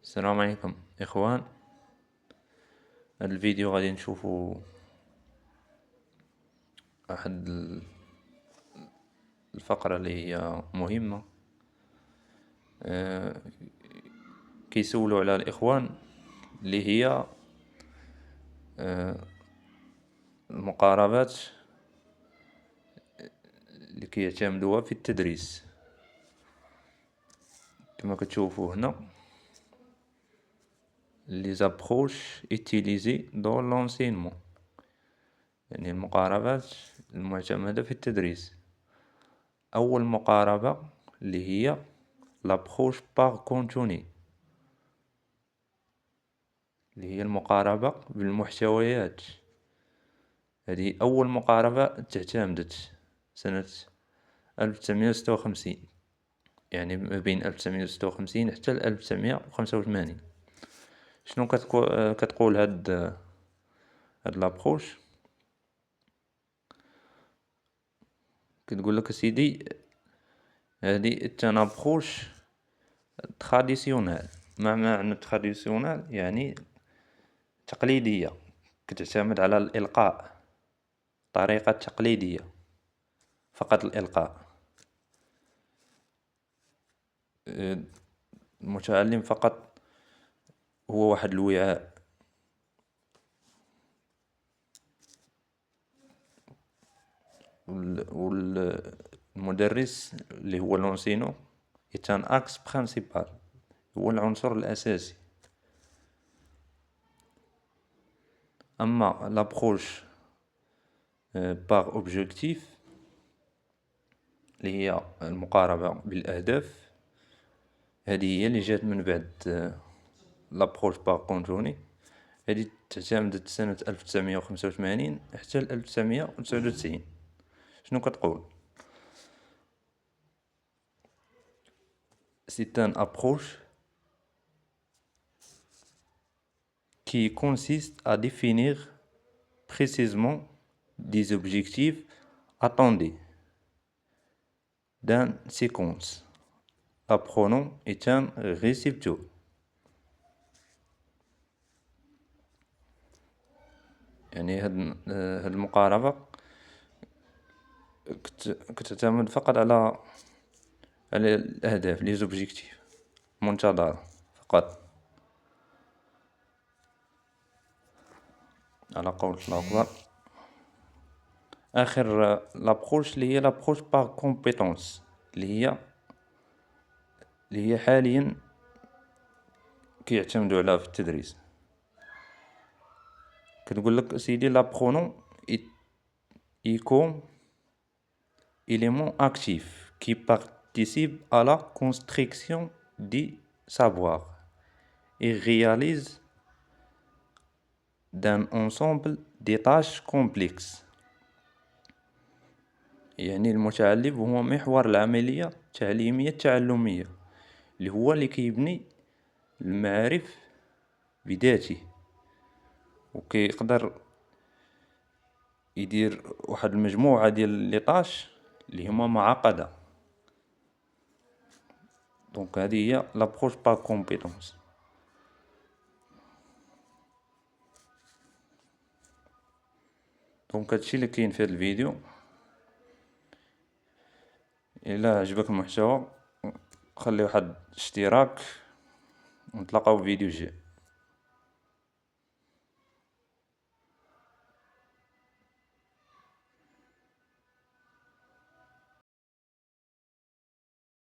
السلام عليكم اخوان. هذا الفيديو غادي نشوفوا احد الفقرة اللي هي مهمة. أه كيسولوا على الاخوان اللي هي المقاربات اللي كيعتمدوها في التدريس. كما كتشوفوا هنا les approches utilisées dans l'enseignement، يعني المقاربات المعتمدة في التدريس. أول مقاربة اللي هي l'approche par contenu، اللي هي المقاربة بالمحتويات. هذه أول مقاربة تعتمدت سنة 1956، يعني ما بين 1956 حتى 1985. شنو كتقول هاد لابروش؟ كتقول لك سيدي هذه ان ابروش تراديسيونال. ما معنى تراديسيونال؟ يعني تقليدية، كتعتمد على الإلقاء، طريقة تقليدية، فقط الإلقاء. المتعلم فقط هو واحد الوعاء، والمدرس اللي هو لونسينو يتان اكس برينسيبال، هو العنصر الأساسي. أما لابروش باغ اوبجيكتيف اللي هي المقاربة بالأهداف، هذه هي اللي جات من بعد لابروش باغ كونتوني. هذه تعتمدت سنة 1985 حتى 1999. شنو كتقول؟ C'est une approche qui consiste à définir précisément des objectifs attendus d'une séquence apprenant est un récepteur. يعني هاد المقاربة كتعتمد فقط على الأهداف، لي زوبجيكتيف منتظرة فقط، على قول الله أكبر. آخر لابروش اللي هي لابروش باغ كومبيتونس، اللي هي حاليا كيعتمدوا عليها في التدريس. كتقول لك سيدي لابرونون يكون élément actif qui participe à la construction du savoir et réalise d'un ensemble de tâches complexes. يعني المتعلم هو محور العملية التعليمية التعلمية، اللي هو اللي كيبني المعارف بذاته، وكيقدر يدير واحد المجموعة ديال لي طاش اللي هما معقدة. دونك هذه هي لابروش باغ كومبيتونس. دونك هادشي اللي كاين في هاد الفيديو. الا عجبك المحتوى خلي واحد اشتراك، ونتلاقاو في فيديو جاي.